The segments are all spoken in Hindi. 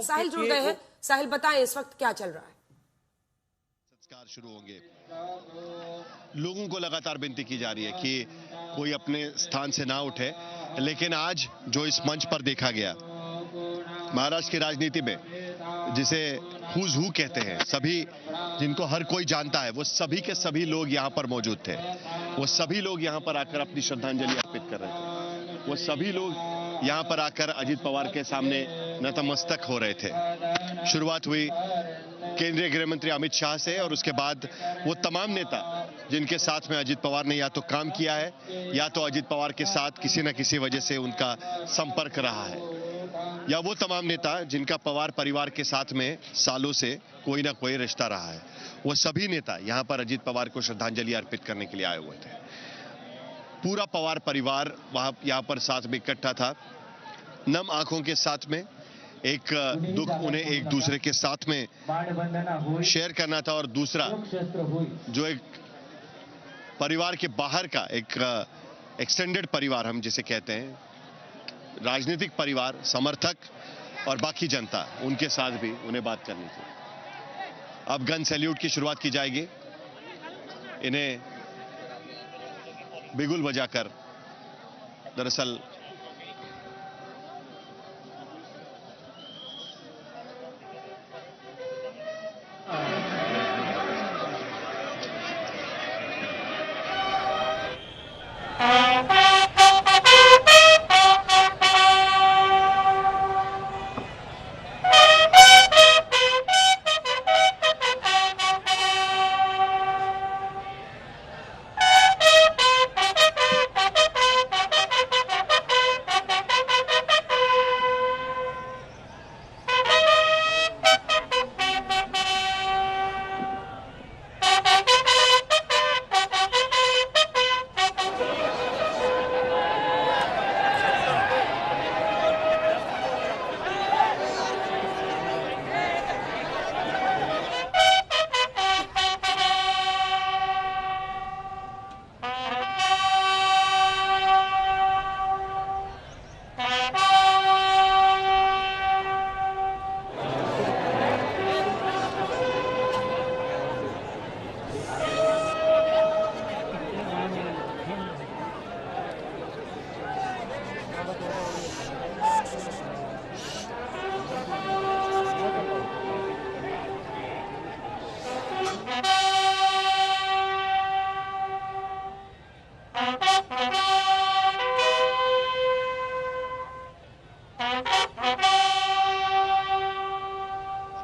साहिल जुड़ गए हैं। साहिल बताएं इस वक्त क्या चल रहा है। संस्कार शुरू होंगे। लोगों को लगातार विनती की जा रही है कि कोई अपने स्थान से ना उठे, लेकिन आज जो इस मंच पर देखा गया, महाराष्ट्र की राजनीति में जिसे हुज हू कहते हैं, सभी जिनको हर कोई जानता है, वो सभी के सभी लोग यहाँ पर मौजूद थे। वो सभी लोग यहाँ पर आकर अपनी श्रद्धांजलि अर्पित कर रहे थे। वो सभी लोग यहाँ पर आकर अजित पवार के सामने नतमस्तक हो रहे थे। शुरुआत हुई केंद्रीय गृह मंत्री अमित शाह से, और उसके बाद वो तमाम नेता जिनके साथ में अजित पवार ने या तो काम किया है या तो अजित पवार के साथ किसी न किसी वजह से उनका संपर्क रहा है, या वो तमाम नेता जिनका पवार परिवार के साथ में सालों से कोई ना कोई रिश्ता रहा है, वो सभी नेता यहाँ पर अजित पवार को श्रद्धांजलि अर्पित करने के लिए आए हुए थे। पूरा पवार परिवार वहां यहाँ पर साथ में इकट्ठा था, नम आंखों के साथ में। एक दुख उन्हें एक दूसरे के साथ में शेयर करना था, और दूसरा जो एक परिवार के बाहर का एक एक्सटेंडेड परिवार हम जिसे कहते हैं, राजनीतिक परिवार, समर्थक और बाकी जनता, उनके साथ भी उन्हें बात करनी थी। अब गन सैल्यूट की शुरुआत की जाएगी। इन्हें बिगुल बजाकर, दरअसल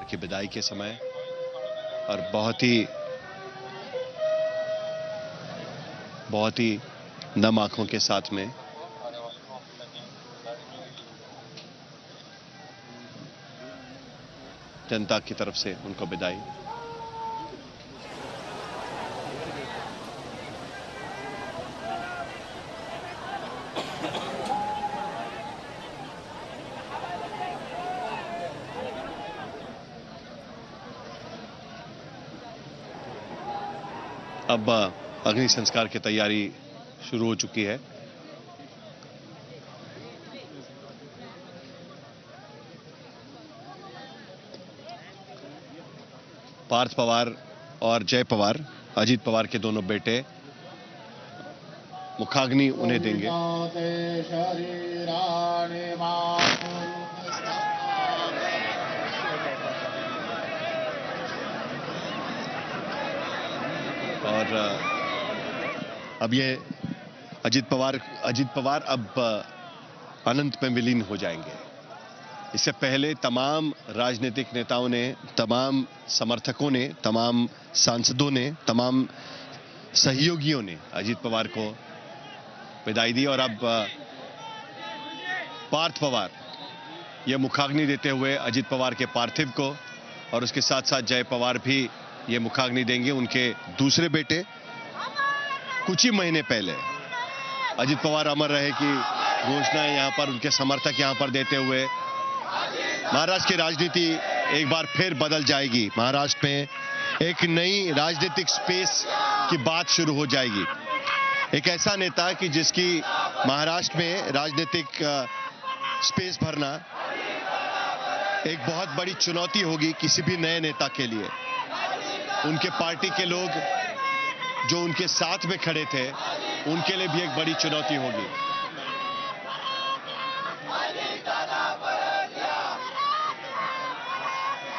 की विदाई के समय और बहुत ही नम आंखों के साथ में जनता की तरफ से उनको विदाई। अब अग्नि संस्कार की तैयारी शुरू हो चुकी है। पार्थ पवार और जय पवार, अजित पवार के दोनों बेटे, मुखाग्नि उन्हें देंगे। और अब ये अजित पवार अब अनंत में विलीन हो जाएंगे। इससे पहले तमाम राजनीतिक नेताओं ने, तमाम समर्थकों ने, तमाम सांसदों ने, तमाम सहयोगियों ने अजित पवार को विदाई दी, और अब पार्थ पवार ये मुखाग्नि देते हुए अजित पवार के पार्थिव को, और उसके साथ साथ जय पवार भी ये मुखाग्नि देंगे। उनके दूसरे बेटे कुछ ही महीने पहले अजित पवार अमर रहे की घोषणाएं यहाँ पर उनके समर्थक यहाँ पर देते हुए महाराष्ट्र की राजनीति एक बार फिर बदल जाएगी। महाराष्ट्र में एक नई राजनीतिक स्पेस की बात शुरू हो जाएगी। एक ऐसा नेता कि जिसकी महाराष्ट्र में राजनीतिक स्पेस भरना एक बहुत बड़ी चुनौती होगी किसी भी नए नेता के लिए। उनके पार्टी के लोग जो उनके साथ में खड़े थे, उनके लिए भी एक बड़ी चुनौती होगी।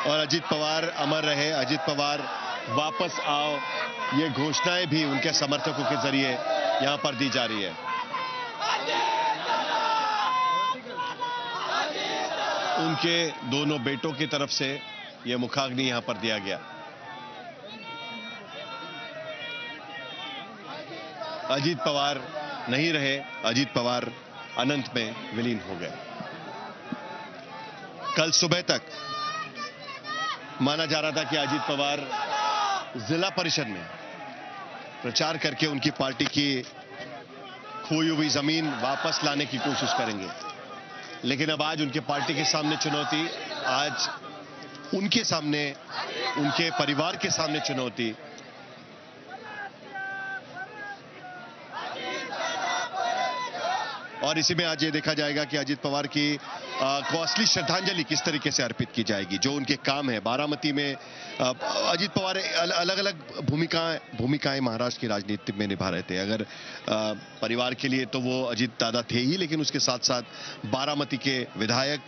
और अजीत पवार अमर रहे, अजीत पवार वापस आओ, ये घोषणाएं भी उनके समर्थकों के जरिए यहां पर दी जा रही है। उनके दोनों बेटों की तरफ से यह मुखाग्नि यहां पर दिया गया। अजीत पवार नहीं रहे, अजीत पवार अनंत में विलीन हो गए। कल सुबह तक माना जा रहा था कि अजीत पवार जिला परिषद में प्रचार करके उनकी पार्टी की खोई हुई जमीन वापस लाने की कोशिश करेंगे, लेकिन अब आज उनके पार्टी के सामने चुनौती, आज उनके सामने, उनके परिवार के सामने चुनौती। और इसी में आज ये देखा जाएगा कि अजीत पवार की कॉस्टली श्रद्धांजलि किस तरीके से अर्पित की जाएगी। जो उनके काम है बारामती में, अजीत पवार अलग अलग भूमिकाएं महाराष्ट्र की राजनीति में निभा रहे थे। अगर परिवार के लिए तो वो अजीत दादा थे ही, लेकिन उसके साथ साथ बारामती के विधायक,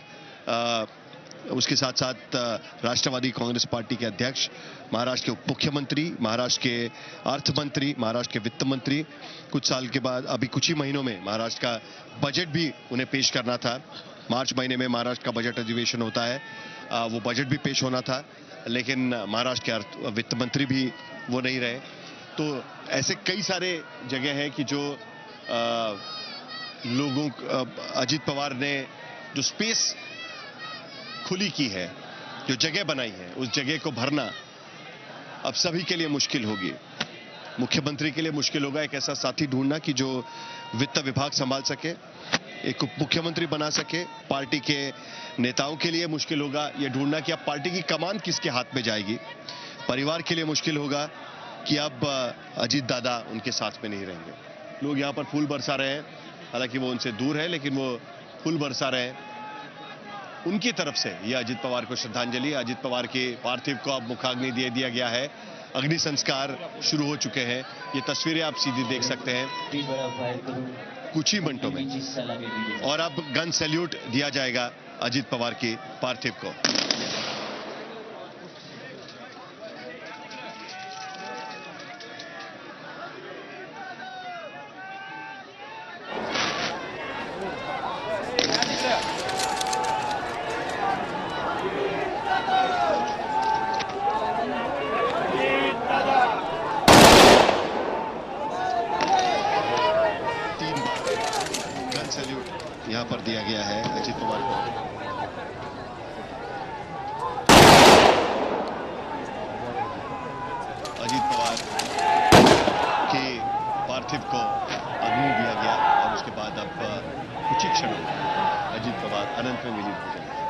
उसके साथ साथ राष्ट्रवादी कांग्रेस पार्टी के अध्यक्ष, महाराष्ट्र के उप मुख्यमंत्री, महाराष्ट्र के अर्थ मंत्री, महाराष्ट्र के वित्त मंत्री। कुछ साल के बाद, अभी कुछ ही महीनों में महाराष्ट्र का बजट भी उन्हें पेश करना था। मार्च महीने में महाराष्ट्र का बजट अधिवेशन होता है, वो बजट भी पेश होना था, लेकिन महाराष्ट्र के वित्त मंत्री भी वो नहीं रहे। तो ऐसे कई सारे जगह हैं कि जो लोगों, अजीत पवार ने जो स्पेस खुली की है, जो जगह बनाई है, उस जगह को भरना अब सभी के लिए मुश्किल होगी। मुख्यमंत्री के लिए मुश्किल होगा एक ऐसा साथी ढूंढना कि जो वित्त विभाग संभाल सके, एक उप मुख्यमंत्री बना सके। पार्टी के नेताओं के लिए मुश्किल होगा यह ढूंढना कि अब पार्टी की कमान किसके हाथ में जाएगी। परिवार के लिए मुश्किल होगा कि अब अजीत दादा उनके साथ में नहीं रहेंगे। लोग यहां पर फूल बरसा रहे हैं, हालांकि वो उनसे दूर है, लेकिन वो फूल बरसा रहे हैं। उनकी तरफ से यह अजीत पवार को श्रद्धांजलि। अजीत पवार के पार्थिव को अब मुखाग्नि दे दिया गया है, अग्नि संस्कार शुरू हो चुके हैं। ये तस्वीरें आप सीधी देख सकते हैं कुछ ही मिनटों में, और अब गन सैल्यूट दिया जाएगा अजीत पवार की पार्थिव को। यहां पर दिया गया है अजीत पवार को। अजीत पवार के पार्थिव को अग्नि दिया गया और उसके बाद अब कुछ ही क्षणों अजीत पवार अनंत में विलीन हो जाएंगे।